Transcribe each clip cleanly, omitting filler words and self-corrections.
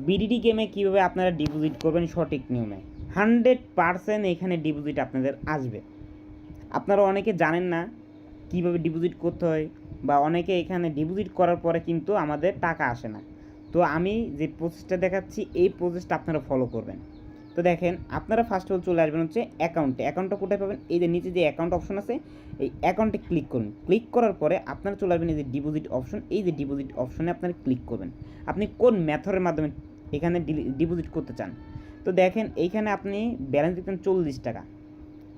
BDT গেমে কীভাবে আপনারা ডিপোজিট করবেন সঠিক নিয়মে 100% এখানে ডিপোজিট আপনাদের আসবে। আপনারা অনেকে জানেন না কীভাবে ডিপোজিট করতে হয়, বা অনেকে এখানে ডিপোজিট করার পরে কিন্তু আমাদের টাকা আসে না। তো আমি যে প্রসেসটা দেখাচ্ছি এই প্রসেসটা আপনারা ফলো করবেন। তো দেখেন, আপনারা ফার্স্ট অফ অল চলে আসবেন হচ্ছে অ্যাকাউন্টটা কোথায় পাবেন? এই যে নিচে যে অ্যাকাউন্ট অপশন আছে, এই অ্যাকাউন্টে ক্লিক করুন। ক্লিক করার পরে আপনারা চলে আসবেন এই যে ডিপোজিট অপশন, এই যে ডিপোজিট অপশনে আপনারা ক্লিক করবেন। আপনি কোন মেথডের মাধ্যমে এখানে ডিপোজিট করতে চান। তো দেখেন এইখানে আপনি ব্যালেন্স দিতেন 40 টাকা।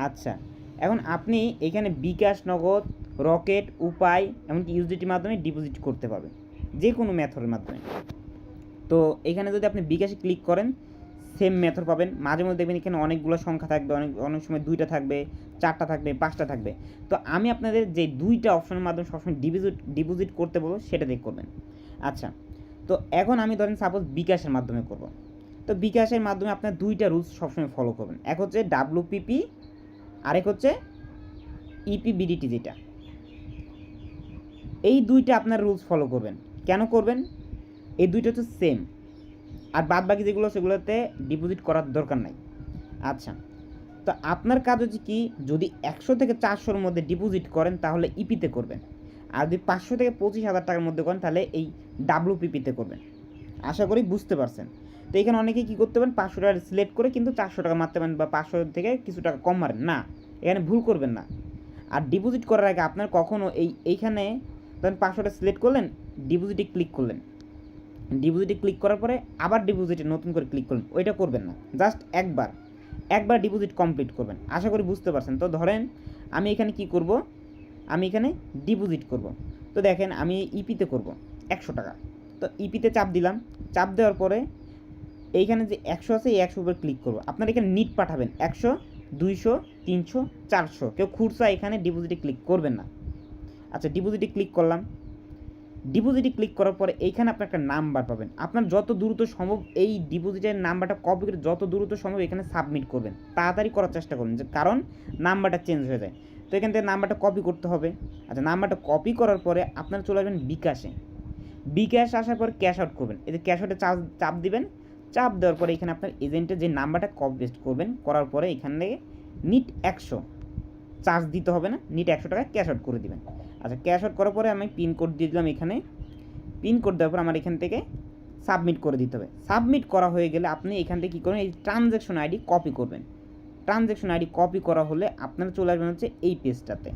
আচ্ছা, এখন আপনি এখানে বিকাশ, নগদ, রকেট, উপায় এমনকি ইউএসডিটির মাধ্যমে ডিপোজিট করতে পারবেন, যে কোনো মেথডের মাধ্যমে। তো এখানে যদি আপনি বিকাশে ক্লিক করেন সেম মেথড পাবেন। মাঝে মধ্যে দেখবেন এখানে অনেকগুলো সংখ্যা থাকবে, অনেক সময় 2টা থাকবে, 4টা থাকবে, 5টা থাকবে। তো আমি আপনাদের যে 2টা অপশনের মাধ্যমে সবসময় ডিপোজিট করতে বলবো সেটা দিয়ে করবেন। আচ্ছা, তো এখন আমি ধরেন সাপোজ বিকাশের মাধ্যমে করব। তো বিকাশের মাধ্যমে আপনার 2টা রুলস সবসময় ফলো করবেন। এক হচ্ছে WPP, আরেক হচ্ছে EPBDT। যেটা এই 2টা আপনার রুলস ফলো করবেন। কেন করবেন? এই 2টা হচ্ছে সেম, আর বাদ বাকি যেগুলো সেগুলোতে ডিপোজিট করার দরকার নাই। আচ্ছা, তো আপনার কাজ হচ্ছে কি, যদি 100 থেকে 400-র মধ্যে ডিপোজিট করেন তাহলে ইপিতে করবেন, আর যদি 500 থেকে 25,000 টাকার মধ্যে করেন তাহলে এই WPPতে করবেন। আশা করি বুঝতে পারছেন। তো এখানে অনেকেই কী করতে পারেন, 500 টাকা সিলেক্ট করে কিন্তু 400 টাকা মারতে পারেন, বা 500 থেকে কিছু টাকা কম মারেন না, এখানে ভুল করবেন না। আর ডিপোজিট করার আগে আপনার কখনও এইখানে ধরেন 500 টাকা সিলেক্ট করলেন, ডিপোজিটে ক্লিক করলেন, ডিপোজিটে ক্লিক করার পরে আবার ডিপোজিটে নতুন করে ক্লিক করলেন, ওইটা করবেন না। জাস্ট একবার ডিপোজিট কমপ্লিট করবেন। আশা করি বুঝতে পারছেন। তো ধরেন আমি এখানে কি করব, আমি এখানে ডিপোজিট করব। তো দেখেন আমি ইপিতে করব 100 টাকা। তো ইপিতে চাপ দিলাম। চাপ দেওয়ার পরে এইখানে যে 100 আছে এই 100 উপরে ক্লিক করব। আপনারা এখানে নিট পাঠাবেন 100, 200, 300, 400। কেউ খুরসা এখানে ডিপোজিটে ক্লিক করবেন না। আচ্ছা, ডিপোজিটে ক্লিক করলাম। ডিপোজিটে ক্লিক করার পরে এইখানে আপনি একটা নাম্বার পাবেন। আপনার যত দ্রুত সম্ভব এই ডিপোজিটের নাম্বারটা কপি করে যত দ্রুত সম্ভব এখানে সাবমিট করবেন। তাড়াতাড়ি করার চেষ্টা করবেন, যে কারণ নাম্বারটা চেঞ্জ হয়ে যায়। তো এখান থেকে নাম্বারটা কপি করতে হবে। আচ্ছা, নাম্বারটা কপি করার পরে আপনারা চলে আসবেন বিকাশে। বিকাশ আসার পর ক্যাশ আউট করবেন। এই যে ক্যাশ আউটে চাপ দিবেন। চাপ দেওয়ার পরে এখানে আপনার এজেন্টের যে নাম্বারটা কপি পেস্ট করবেন, করার পরে এখান থেকে নিট 100 চার্জ দিতে হবে না, নিট 100 টাকা ক্যাশ আউট করে দিবেন। আচ্ছা, ক্যাশ আউট করার পরে আমি পিন কোড দিয়ে দিলাম। এখানে পিন কোড দেওয়ার পর আমার এখান থেকে সাবমিট করে দিতে হবে। সাবমিট করা হয়ে গেলে আপনি এখান থেকে কী করবেন, এই ট্রানজ্যাকশন আইডি কপি করবেন। ট্রানজ্যাকশন আইডি কপি করা হলে আপনারা চলে আসবেন হচ্ছে এই পেজটাতে।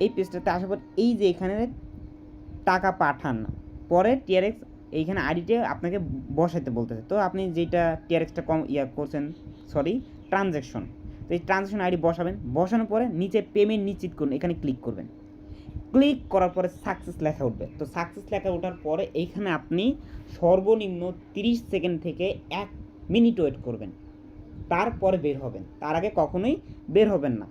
এই পেজটাতে আসার পর এই যে এখানে টাকা পাঠান, পরে টিআরএক্স এইখানে আইডিটা আপনাকে বসাইতে বলতেছে। তো আপনি যেটা টিআরএক্সটা করছেন, ট্রানজ্যাকশন, তো এই ট্রানজ্যাকশন আইডি বসাবেন। বসানোর পরে নিচে পেমেন্ট নিশ্চিত করুন, এখানে ক্লিক করবেন। ক্লিক করার পরে সাকসেস লেখা উঠবে। তো সাকসেস লেখা ওঠার পরে এইখানে আপনি সর্বনিম্ন 30 সেকেন্ড থেকে 1 মিনিট ওয়েট করবেন, তারপরে বের হবেন। তার আগে কখনোই বের হবেন না।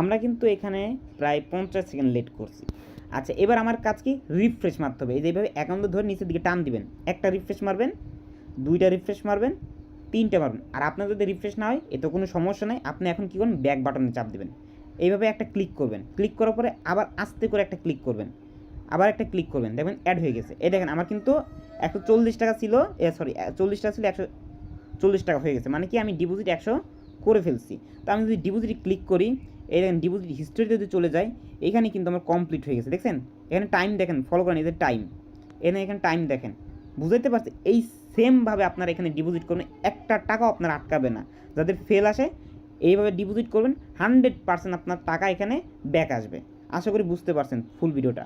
আমরা কিন্তু এখানে প্রায় 50 সেকেন্ড লেট করছি। আচ্ছা, এবার আমার কাজ কি, রিফ্রেশ মারতে হবে। এই যেভাবে অ্যাকাউন্ট ধরে নিচের দিকে টান দিবেন, একটা রিফ্রেশ মারবেন, 2টা রিফ্রেশ মারবেন, 3টে মারবেন। আর আপনার যদি রিফ্রেশ না হয় এতে কোনো সমস্যা নেই, আপনি এখন কী করবেন, ব্যাক বাটনে চাপ দেবেন। এইভাবে একটা ক্লিক করবেন। ক্লিক করার পরে আবার আস্তে করে একটা ক্লিক করবেন, আবার একটা ক্লিক করবেন, দেখবেন অ্যাড হয়ে গেছে। এই দেখেন আমার কিন্তু 140 টাকা ছিল, 40 টাকা ছিল, 140 টাকা হয়ে গেছে। মানে কি আমি ডিপোজিট 100 করে ফেলছি। তো আমি যদি ডিপোজিটে ক্লিক করি, এই দেখেন ডিপোজিট হিস্ট্রিতে যদি চলে যায়, এখানে কিন্তু আমার কমপ্লিট হয়ে গেছে। দেখছেন এখানে টাইম দেখেন, ফলো করেন, এদের টাইম এখানে টাইম দেখেন, বুঝতে পারছি। এই সেমভাবে আপনারা এখানে ডিপোজিট করবেন, একটা টাকাও আপনার আটকাবে না। যাদের ফেল আসে এইভাবে ডিপোজিট করবেন, 100% আপনার টাকা এখানে ব্যাক আসবে। আশা করি বুঝতে পারছেন ফুল ভিডিওটা।